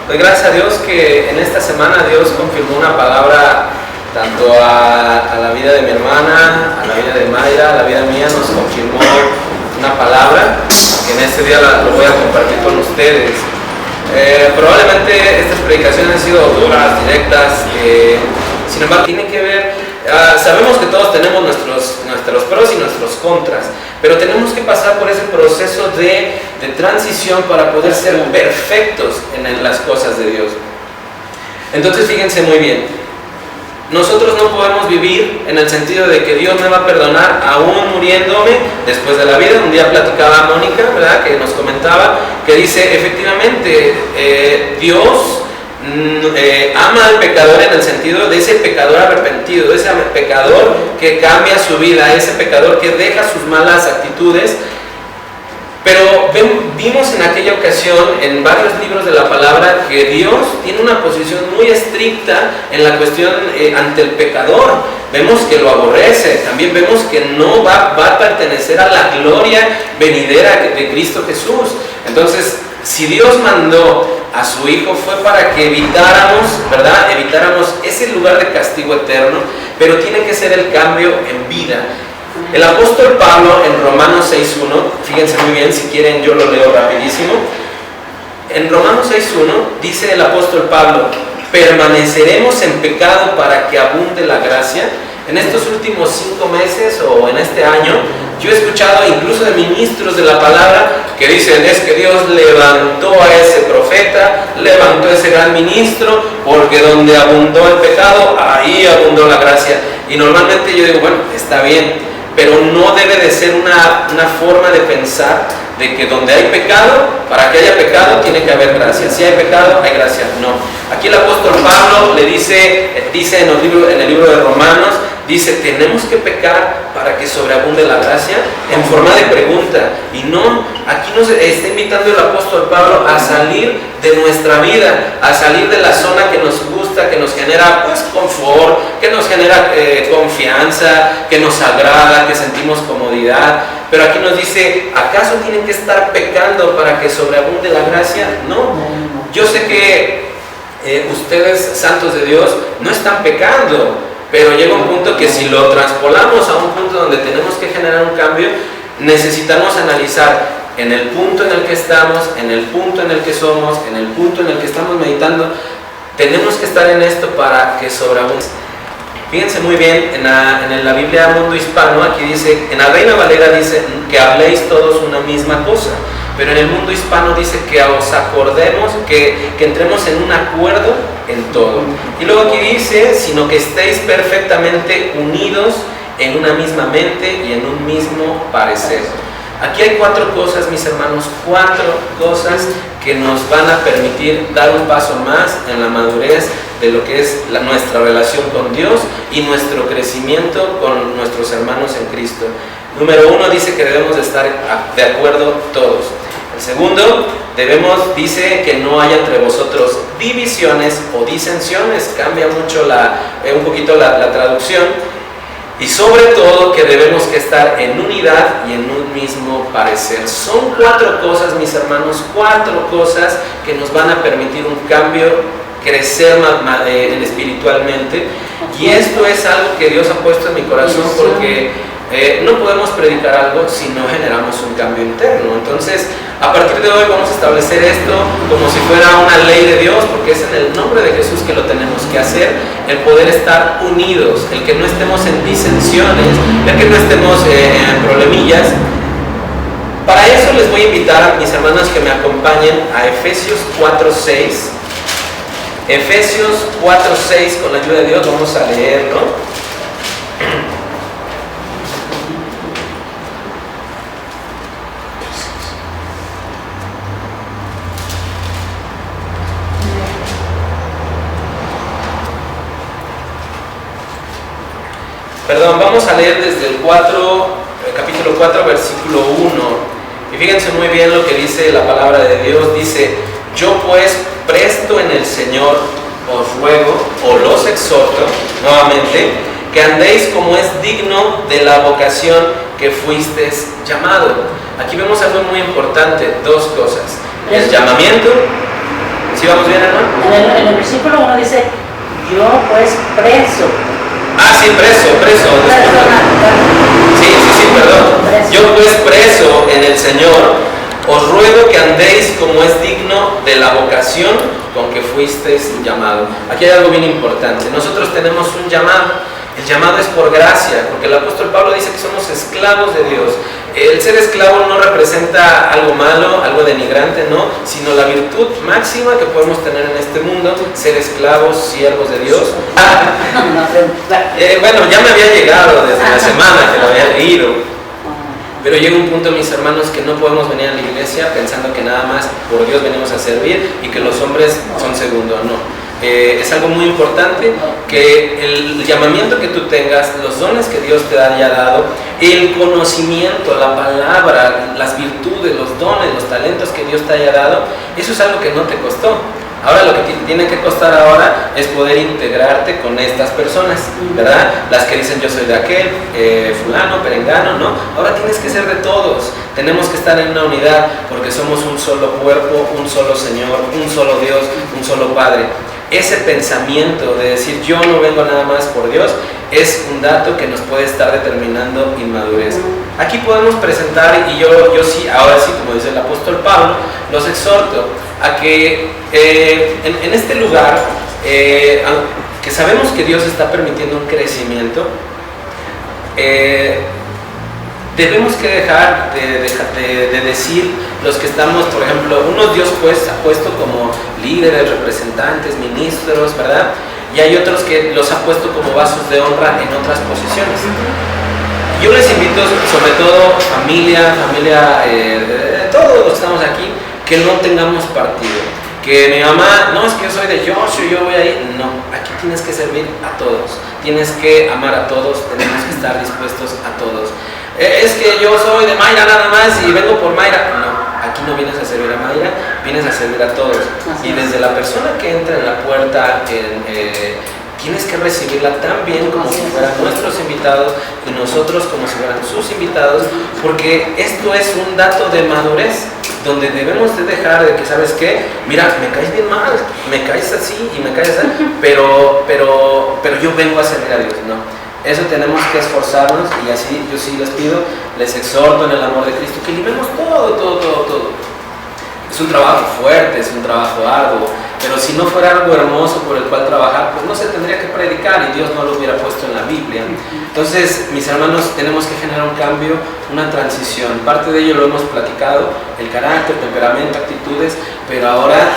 Doy gracias a Dios que en esta semana Dios confirmó una palabra tanto a la vida de mi hermana, a la vida de Mayra, a la vida mía. Nos confirmó una palabra que en este día lo voy a compartir con ustedes. Probablemente estas predicaciones han sido duras, directas, sin embargo tienen que ver, sabemos que todos tenemos nuestros pros y nuestros contras, pero tenemos que pasar por ese proceso de transición para poder ser perfectos en las cosas de Dios. Entonces fíjense muy bien, nosotros no podemos vivir en el sentido de que Dios me va a perdonar aún muriéndome después de la vida. Un día platicaba Mónica, ¿verdad?, que nos comentaba, que dice, efectivamente, Dios ama al pecador en el sentido de ese pecador arrepentido, de ese pecador que cambia su vida, ese pecador que deja sus malas actitudes. Pero vimos en aquella ocasión, en varios libros de la palabra, que Dios tiene una posición muy estricta en la cuestión ante el pecador. Vemos que lo aborrece, también vemos que no va a pertenecer a la gloria venidera de Cristo Jesús. Entonces, si Dios mandó a su Hijo fue para que evitáramos, ¿verdad?, ese lugar de castigo eterno, pero tiene que ser el cambio en vida. El apóstol Pablo en Romanos 6.1, fíjense muy bien, si quieren yo lo leo rapidísimo. En Romanos 6.1 dice el apóstol Pablo: ¿permaneceremos en pecado para que abunde la gracia? En estos últimos 5 meses o en este año, yo he escuchado incluso de ministros de la palabra que dicen, es que Dios levantó a ese profeta, levantó a ese gran ministro, porque donde abundó el pecado, ahí abundó la gracia. Y normalmente yo digo, bueno, está bien, pero no debe de ser una forma de pensar de que donde hay pecado, para que haya pecado tiene que haber gracia. Si hay pecado, hay gracia. No. Aquí el apóstol Pablo le dice en el libro de Romanos, dice, tenemos que pecar para que sobreabunde la gracia, en forma de pregunta. Y no, aquí nos está invitando el apóstol Pablo a salir de nuestra vida, a salir de la zona que nos gusta, que nos genera pues confort, que nos genera confianza, que nos agrada, que sentimos comodidad. Pero aquí nos dice, ¿acaso tienen que estar pecando para que sobreabunde la gracia? No. Yo sé que ustedes, santos de Dios, no están pecando, pero llega un punto que si lo traspolamos a un punto donde tenemos que generar un cambio, necesitamos analizar en el punto en el que estamos, en el punto en el que somos, en el punto en el que estamos meditando. Tenemos que estar en esto para que sobreabunde. Fíjense muy bien, en la Biblia Mundo Hispano, aquí dice, en la Reina Valera dice que habléis todos una misma cosa, pero en el Mundo Hispano dice que os acordemos, que entremos en un acuerdo en todo. Y luego aquí dice, sino que estéis perfectamente unidos en una misma mente y en un mismo parecer. Aquí hay 4 cosas, mis hermanos, 4 cosas que nos van a permitir dar un paso más en la madurez de lo que es nuestra relación con Dios y nuestro crecimiento con nuestros hermanos en Cristo. Número 1 dice que debemos de estar de acuerdo todos. El segundo, dice que no haya entre vosotros divisiones o disensiones, cambia mucho un poquito la traducción. Y sobre todo que debemos que estar en unidad y en un mismo parecer. Son 4 cosas, mis hermanos, 4 cosas que nos van a permitir un cambio, crecer espiritualmente. Y esto es algo que Dios ha puesto en mi corazón, porque no podemos predicar algo si no generamos un cambio interno. Entonces, a partir de hoy vamos a establecer esto como si fuera una ley de Dios, porque es en el nombre de Jesús que lo tenemos que hacer, el poder estar unidos, el que no estemos en disensiones, el que no estemos en problemillas. Para eso les voy a invitar a mis hermanos que me acompañen a Efesios 4:6. Efesios 4:6, con la ayuda de Dios vamos a leerlo. Vamos a leer desde el capítulo 4, versículo 1. Y fíjense muy bien lo que dice la palabra de Dios. Dice, yo pues presto en el Señor os ruego, o los exhorto, nuevamente, que andéis como es digno de la vocación que fuisteis llamado. Aquí vemos algo muy importante, 2 cosas. El llamamiento, ¿Sí vamos bien, hermano? En el versículo 1 dice, yo pues preso. Ah, sí, preso. Sí, perdón. Yo pues preso en el Señor, os ruego que andéis como es digno de la vocación con que fuisteis llamado. Aquí hay algo bien importante. Nosotros tenemos un llamado. El llamado es por gracia, porque el apóstol Pablo dice que somos esclavos de Dios. El ser esclavo no representa algo malo, algo denigrante, no, sino la virtud máxima que podemos tener en este mundo, ser esclavos, siervos de Dios. Bueno, ya me había llegado desde la semana que lo había leído, pero llega un punto, mis hermanos, que no podemos venir a la iglesia pensando que nada más por Dios venimos a servir y que los hombres son segundo, no. Es algo muy importante que el llamamiento que tú tengas, los dones que Dios te haya dado, el conocimiento, la palabra, las virtudes, los dones, los talentos que Dios te haya dado, eso es algo que no te costó. Ahora lo que te tiene que costar ahora es poder integrarte con estas personas, ¿verdad? Las que dicen yo soy de aquel, fulano, perengano, ¿no? Ahora tienes que ser de todos. Tenemos que estar en una unidad porque somos un solo cuerpo, un solo Señor, un solo Dios, un solo Padre. Ese pensamiento de decir yo no vengo nada más por Dios es un dato que nos puede estar determinando inmadurez. Aquí podemos presentar, y yo sí, ahora sí, como dice el apóstol Pablo, los exhorto a que en este lugar, que sabemos que Dios está permitiendo un crecimiento, debemos que dejar de decir los que estamos, por ejemplo, unos Dios pues ha puesto como líderes, representantes, ministros, ¿verdad? Y hay otros que los ha puesto como vasos de honra en otras posiciones. Yo les invito, sobre todo familia, todos los que estamos aquí, que no tengamos partido. Que mi mamá, no, es que yo soy de Joshua, yo voy ahí. No, aquí tienes que servir a todos. Tienes que amar a todos, tenemos que estar dispuestos a todos. Es que yo soy de Mayra nada más y vengo por Mayra. No, aquí no vienes a servir a Mayra, vienes a servir a todos. Y desde la persona que entra en la puerta, tienes que recibirla tan bien como si fueran nuestros invitados y nosotros como si fueran sus invitados, porque esto es un dato de madurez, donde debemos de dejar de que, ¿sabes qué? Mira, me caes bien mal, me caes así y me caes así, pero yo vengo a servir a Dios, no. Eso tenemos que esforzarnos, y así yo sí les pido, les exhorto en el amor de Cristo, que libremos todo. Es un trabajo fuerte, es un trabajo arduo, pero si no fuera algo hermoso por el cual trabajar, pues no se tendría que predicar y Dios no lo hubiera puesto en la Biblia. Entonces, mis hermanos, tenemos que generar un cambio, una transición. Parte de ello lo hemos platicado, el carácter, temperamento, actitudes, pero ahora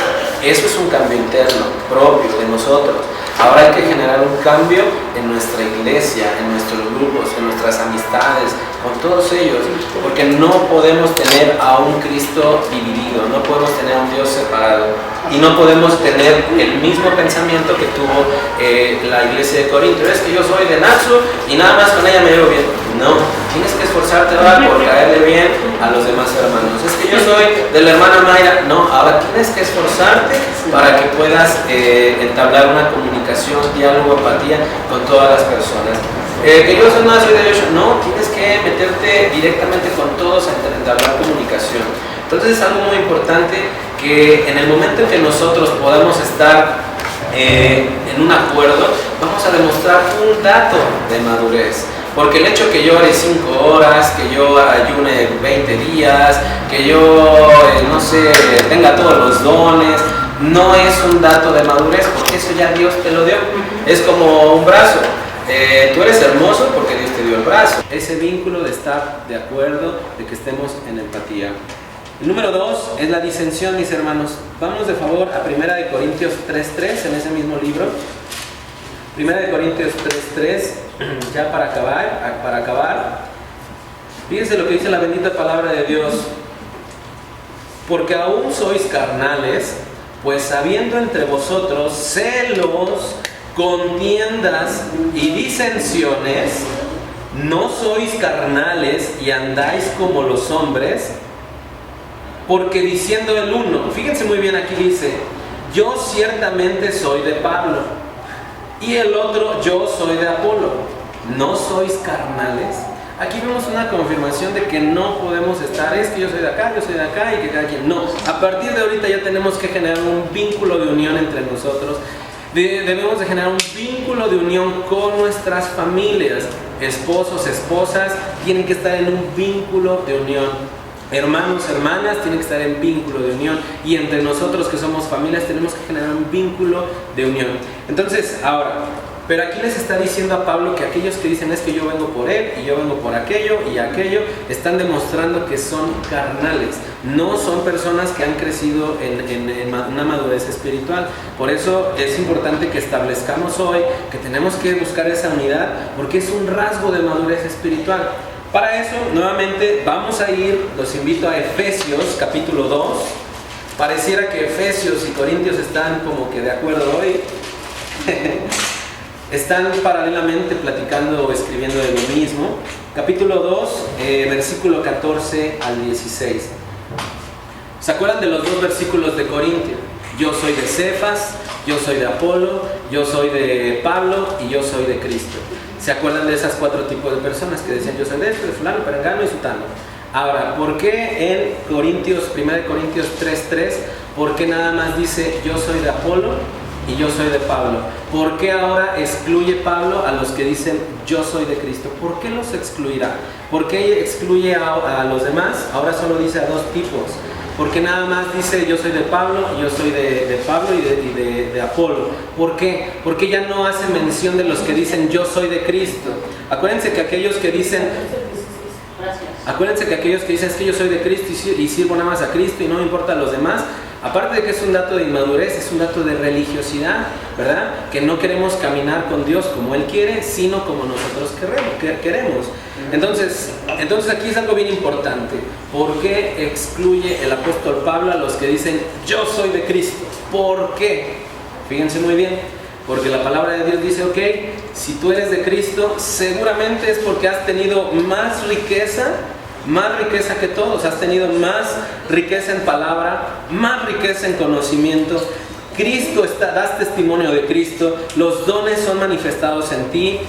eso es un cambio interno, propio de nosotros. Ahora hay que generar un cambio en nuestra iglesia, en nuestros grupos, en nuestras amistades, con todos ellos, porque no podemos tener a un Cristo dividido, no podemos tener a un Dios separado, y no podemos tener el mismo pensamiento que tuvo la iglesia de Corinto. Es que yo soy de Nazo y nada más con ella me llevo bien. No, tienes que esforzarte ahora por caerle bien a los demás hermanos. Es que yo soy de la hermana Mayra. No, ahora tienes que esforzarte para que puedas entablar una comunicación, diálogo, empatía con todas las personas. Que yo soy de Joshua. No, tienes que meterte directamente con todos a entablar comunicación. Entonces es algo muy importante que en el momento en que nosotros podamos estar en un acuerdo, vamos a demostrar un dato de madurez. Porque el hecho que yo ore 5 horas, que yo ayune 20 días, que yo, no sé, tenga todos los dones, no es un dato de madurez, porque eso ya Dios te lo dio. Es como un brazo. Tú eres hermoso porque Dios te dio el brazo. Ese vínculo de estar de acuerdo, de que estemos en empatía. El número 2 es la disensión, mis hermanos. Vamos de favor a 1 Corintios 3:3, en ese mismo libro. 1 Corintios 3:3, ya para acabar. Fíjense lo que dice la bendita palabra de Dios. Porque aún sois carnales, pues habiendo entre vosotros celos, contiendas y disensiones, no sois carnales y andáis como los hombres. Porque diciendo el uno, fíjense muy bien, aquí dice, yo ciertamente soy de Pablo, y el otro, yo soy de Apolo. ¿No sois carnales? Aquí vemos una confirmación de que no podemos estar, es que yo soy de acá y que cada quien. No, a partir de ahorita ya tenemos que generar un vínculo de unión entre nosotros. Debemos de generar un vínculo de unión con nuestras familias. Esposos, esposas, tienen que estar en un vínculo de unión. Hermanos, hermanas, tienen que estar en vínculo de unión. Y entre nosotros que somos familias tenemos que generar un vínculo de unión. Entonces, ahora, pero aquí les está diciendo a Pablo que aquellos que dicen es que yo vengo por él y yo vengo por aquello y aquello, están demostrando que son carnales, no son personas que han crecido en una madurez espiritual. Por eso es importante que establezcamos hoy que tenemos que buscar esa unidad, porque es un rasgo de madurez espiritual. Para eso, nuevamente, vamos a ir, los invito a Efesios capítulo 2. Pareciera que Efesios y Corintios están como que de acuerdo hoy. Están paralelamente platicando o escribiendo de lo mismo. Capítulo 2, versículo 14 al 16. ¿Se acuerdan de los dos versículos de Corintio? Yo soy de Cefas, yo soy de Apolo, yo soy de Pablo y yo soy de Cristo. ¿Se acuerdan de esas 4 tipos de personas que decían yo soy de esto, de fulano, perengano y sutano? Ahora, ¿por qué en 1 Corintios 3:3, por qué nada más dice yo soy de Apolo y yo soy de Pablo? ¿Por qué ahora excluye Pablo a los que dicen yo soy de Cristo? ¿Por qué los excluirá? ¿Por qué excluye a los demás? Ahora solo dice a 2 tipos. ¿Por qué nada más dice yo soy de Pablo y yo soy de Pablo y de Apolo? ¿Por qué? Porque ya no hace mención de los que dicen yo soy de Cristo. Acuérdense que aquellos que dicen es que yo soy de Cristo y sirvo nada más a Cristo y no me importa a los demás, aparte de que es un dato de inmadurez, es un dato de religiosidad, ¿verdad? Que no queremos caminar con Dios como Él quiere, sino como nosotros queremos. Entonces aquí es algo bien importante. ¿Por qué excluye el apóstol Pablo a los que dicen yo soy de Cristo? ¿Por qué? Fíjense muy bien, porque la palabra de Dios dice, ok, si tú eres de Cristo, seguramente es porque has tenido más riqueza que todos, has tenido más riqueza en palabra, más riqueza en conocimiento. Cristo das testimonio de Cristo, los dones son manifestados en ti.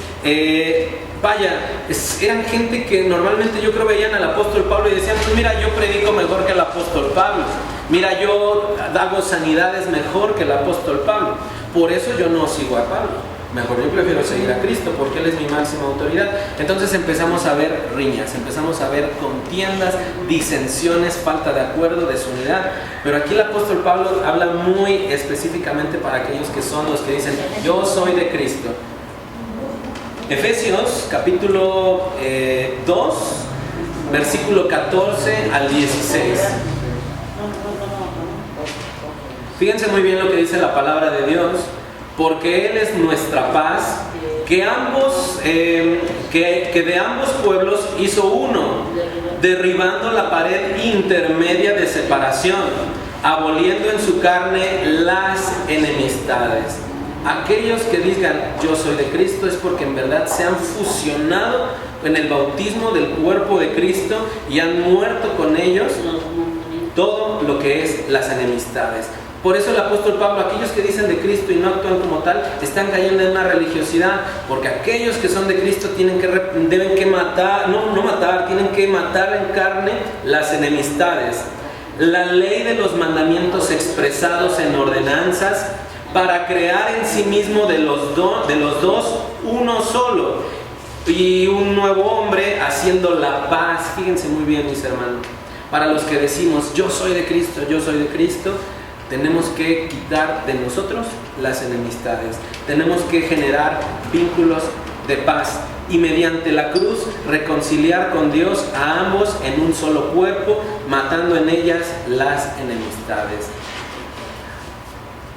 Eran gente que normalmente yo creo veían al apóstol Pablo y decían, pues mira, yo predico mejor que el apóstol Pablo, mira, yo hago sanidades mejor que el apóstol Pablo, por eso yo no sigo a Pablo. Mejor yo prefiero seguir a Cristo porque Él es mi máxima autoridad. Entonces empezamos a ver riñas, empezamos a ver contiendas, disensiones, falta de acuerdo, desunidad. Pero aquí el apóstol Pablo habla muy específicamente para aquellos que son los que dicen yo soy de Cristo. Efesios capítulo 2, versículo 14 al 16. Fíjense muy bien lo que dice la palabra de Dios. Porque Él es nuestra paz, que de ambos pueblos hizo uno, derribando la pared intermedia de separación, aboliendo en su carne las enemistades. Aquellos que digan yo soy de Cristo es porque en verdad se han fusionado en el bautismo del cuerpo de Cristo y han muerto con ellos todo lo que es las enemistades. Por eso el apóstol Pablo, aquellos que dicen de Cristo y no actúan como tal, están cayendo en una religiosidad, porque aquellos que son de Cristo tienen que matar en carne las enemistades. La ley de los mandamientos expresados en ordenanzas para crear en sí mismo de los dos uno solo y un nuevo hombre haciendo la paz. Fíjense muy bien, mis hermanos, para los que decimos yo soy de Cristo, tenemos que quitar de nosotros las enemistades. Tenemos que generar vínculos de paz y mediante la cruz reconciliar con Dios a ambos en un solo cuerpo, matando en ellas las enemistades.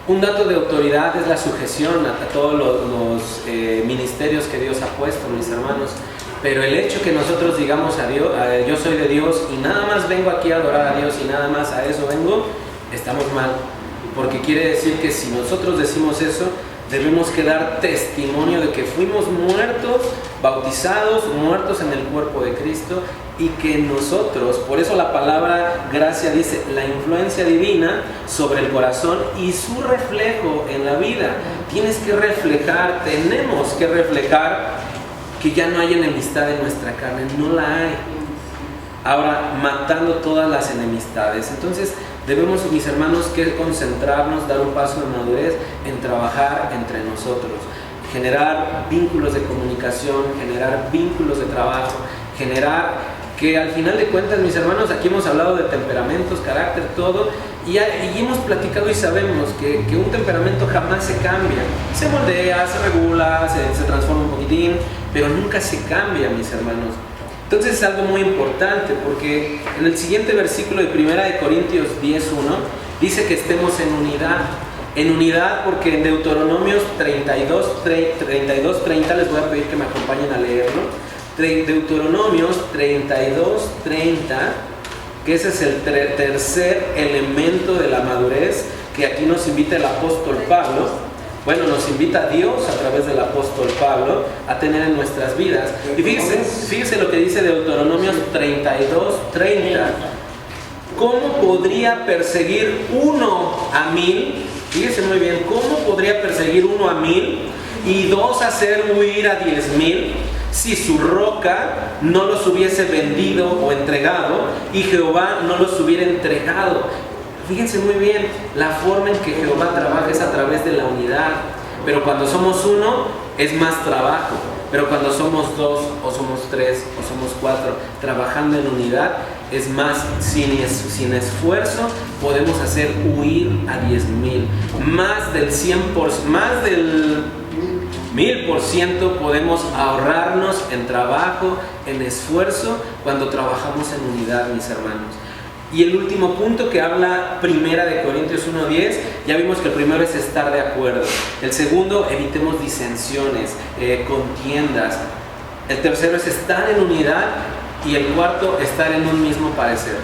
Un dato de autoridad es la sujeción a todos los ministerios que Dios ha puesto, mis hermanos. Pero el hecho que nosotros digamos a Dios, yo soy de Dios y nada más vengo aquí a adorar a Dios y nada más a eso vengo, estamos mal, porque quiere decir que si nosotros decimos eso, debemos que dar testimonio de que fuimos muertos, bautizados, muertos en el cuerpo de Cristo y que nosotros, por eso la palabra gracia dice la influencia divina sobre el corazón y su reflejo en la vida. Tenemos que reflejar que ya no hay enemistad en nuestra carne, no la hay. Ahora, matando todas las enemistades. Entonces, debemos, mis hermanos, que concentrarnos, dar un paso de madurez en trabajar entre nosotros, generar vínculos de comunicación, generar vínculos de trabajo, generar que al final de cuentas, mis hermanos, aquí hemos hablado de temperamentos, carácter, todo, y hemos platicado y sabemos que un temperamento jamás se cambia, se moldea, se regula, se transforma un poquitín, pero nunca se cambia, mis hermanos. Entonces es algo muy importante, porque en el siguiente versículo de 1 Corintios 10:1 dice que estemos en unidad, porque en Deuteronomios 32:30 les voy a pedir que me acompañen a leerlo. Deuteronomios 32:30, que ese es el tercer elemento de la madurez que aquí nos invita el apóstol Pablo. Bueno, nos invita Dios a través del apóstol Pablo a tener en nuestras vidas. Y fíjese lo que dice Deuteronomios 32:30. ¿Cómo podría perseguir 1 a 1000? Fíjese muy bien, ¿cómo podría perseguir 1 a 1000 y 2 hacer huir a 10,000? Si su roca no los hubiese vendido o entregado y Jehová no los hubiera entregado. Fíjense muy bien, la forma en que Jehová trabaja es a través de la unidad. Pero cuando somos uno, es más trabajo. Pero cuando somos dos, o somos tres, o somos cuatro, trabajando en unidad, es más, sin esfuerzo, podemos hacer huir a 10,000. Más del 100%, más del 1000% podemos ahorrarnos en trabajo, en esfuerzo, cuando trabajamos en unidad, mis hermanos. Y el último punto que habla 1 Corintios 1:10, ya vimos que el primero es estar de acuerdo. El segundo, evitemos disensiones, contiendas. El tercero es estar en unidad. Y el cuarto, estar en un mismo parecer.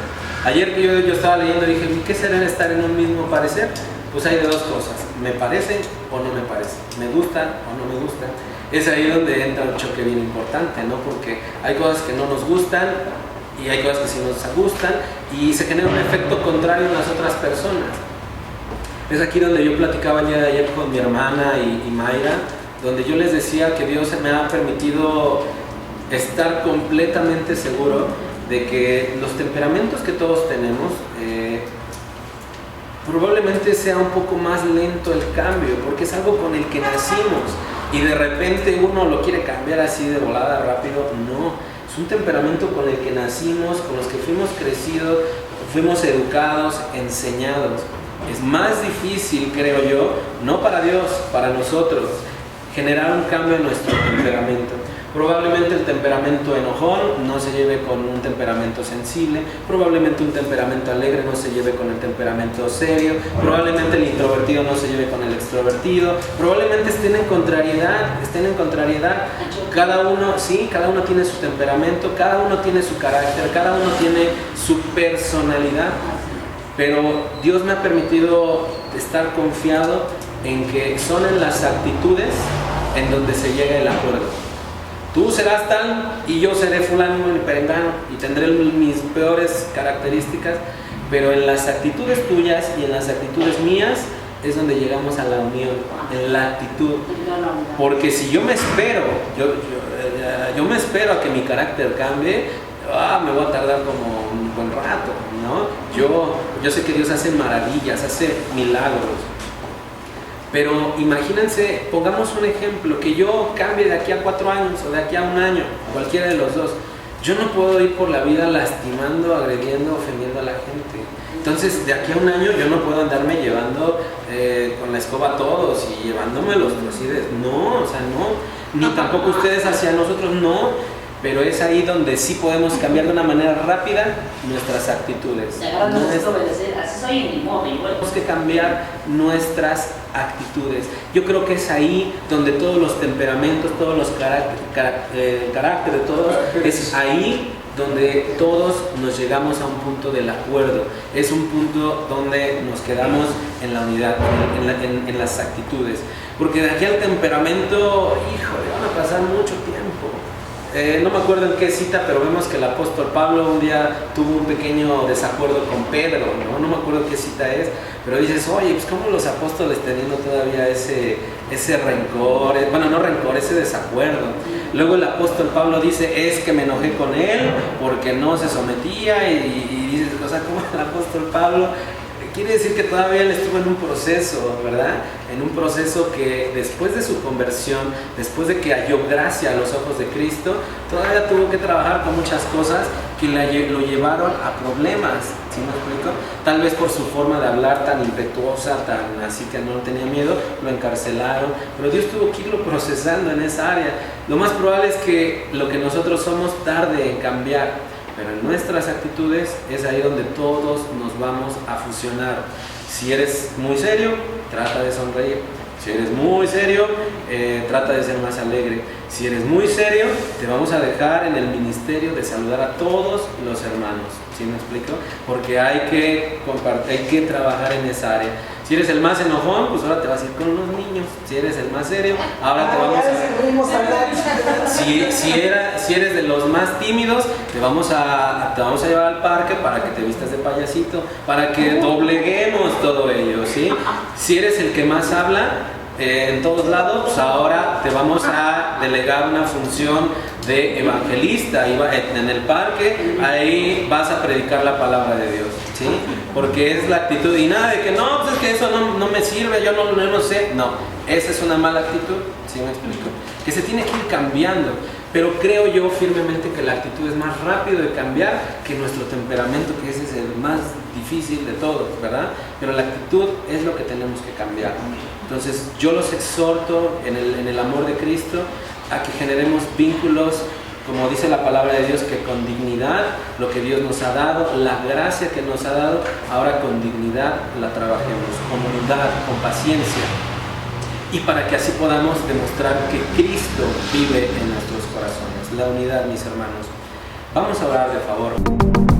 Ayer que yo estaba leyendo y dije, ¿qué será estar en un mismo parecer? Pues hay de dos cosas, me parece o no me parece, me gusta o no me gusta. Es ahí donde entra un choque bien importante, ¿no? Porque hay cosas que no nos gustan y hay cosas que sí nos gustan y se genera un efecto contrario en las otras personas. Es aquí donde yo platicaba el día de ayer con mi hermana y Mayra, donde yo les decía que Dios me ha permitido estar completamente seguro de que los temperamentos que todos tenemos, probablemente sea un poco más lento el cambio, porque es algo con el que nacimos y de repente uno lo quiere cambiar así de volada rápido. No, es un temperamento con el que nacimos, con los que fuimos crecidos, fuimos educados, enseñados. Es más difícil, creo yo, no para Dios, para nosotros, generar un cambio en nuestro temperamento. Probablemente el temperamento enojón no se lleve con un temperamento sensible, probablemente un temperamento alegre no se lleve con el temperamento serio, probablemente el introvertido no se lleve con el extrovertido, probablemente estén en contrariedad. Cada uno tiene su temperamento, cada uno tiene su carácter, cada uno tiene su personalidad, pero Dios me ha permitido estar confiado en que son en las actitudes en donde se llega el acuerdo. Tú serás tal y yo seré fulano y perengano y tendré mis peores características, pero en las actitudes tuyas y en las actitudes mías es donde llegamos a la unión, en la actitud. Porque si yo me espero, yo me espero a que mi carácter cambie, me voy a tardar como un buen rato, ¿no? Yo sé que Dios hace maravillas, hace milagros. Pero imagínense, pongamos un ejemplo, que yo cambie de aquí a 4 años o de aquí a 1 año, cualquiera de los dos. Yo no puedo ir por la vida lastimando, agrediendo, ofendiendo a la gente. Entonces, de aquí a 1 año yo no puedo andarme llevando con la escoba a todos y llevándome los trocides. No, o sea, no. Ni tampoco ustedes hacia nosotros, no. Pero es ahí donde sí podemos cambiar de una manera rápida nuestras actitudes. Tenemos que cambiar nuestras actitudes. Yo creo que es ahí donde todos los temperamentos, todos los caracteres, es ahí donde todos nos llegamos a un punto del acuerdo. Es un punto donde nos quedamos en la unidad, en las actitudes. Porque de aquí al temperamento, híjole, van a pasar mucho tiempo. no me acuerdo en qué cita, pero vemos que el apóstol Pablo un día tuvo un pequeño desacuerdo con Pedro, no me acuerdo qué cita es, pero dices, oye, pues cómo los apóstoles teniendo todavía ese rencor, bueno, no rencor, ese desacuerdo. Luego el apóstol Pablo dice, es que me enojé con él porque no se sometía, y dices, o sea, ¿cómo el apóstol Pablo? Quiere decir que todavía él estuvo en un proceso, ¿verdad? En un proceso que después de su conversión, después de que halló gracia a los ojos de Cristo, todavía tuvo que trabajar con muchas cosas que lo llevaron a problemas, ¿sí me explico? Tal vez por su forma de hablar tan impetuosa, tan así que no tenía miedo, lo encarcelaron, pero Dios tuvo que irlo procesando en esa área. Lo más probable es que lo que nosotros somos tarde en cambiar, pero en nuestras actitudes es ahí donde todos nos vamos a fusionar. Si eres muy serio, trata de sonreír. Si eres muy serio, trata de ser más alegre. Si eres muy serio, te vamos a dejar en el ministerio de saludar a todos los hermanos. ¿Sí me explico? Porque hay que compartir, hay que trabajar en esa área. Si eres el más enojón, pues ahora te vas a ir con los niños. Si eres el más serio, ahora te vamos a... Si eres de los más tímidos, te vamos a llevar al parque para que te vistas de payasito, para que dobleguemos todo ello, ¿sí? Si eres el que más habla en todos lados, pues ahora te vamos a delegar una función de evangelista. En el parque, ahí vas a predicar la palabra de Dios, ¿sí? Porque es la actitud, y nada de que no, pues es que eso no me sirve, yo no sé. No, esa es una mala actitud, ¿sí me explico? Que se tiene que ir cambiando, pero creo yo firmemente que la actitud es más rápido de cambiar que nuestro temperamento, que ese es el más difícil de todos, ¿verdad? Pero la actitud es lo que tenemos que cambiar. Entonces yo los exhorto en el amor de Cristo a que generemos vínculos, como dice la palabra de Dios, que con dignidad, lo que Dios nos ha dado, la gracia que nos ha dado, ahora con dignidad la trabajemos, con humildad, con paciencia, y para que así podamos demostrar que Cristo vive en nuestros corazones. La unidad, mis hermanos. Vamos a orar, de favor.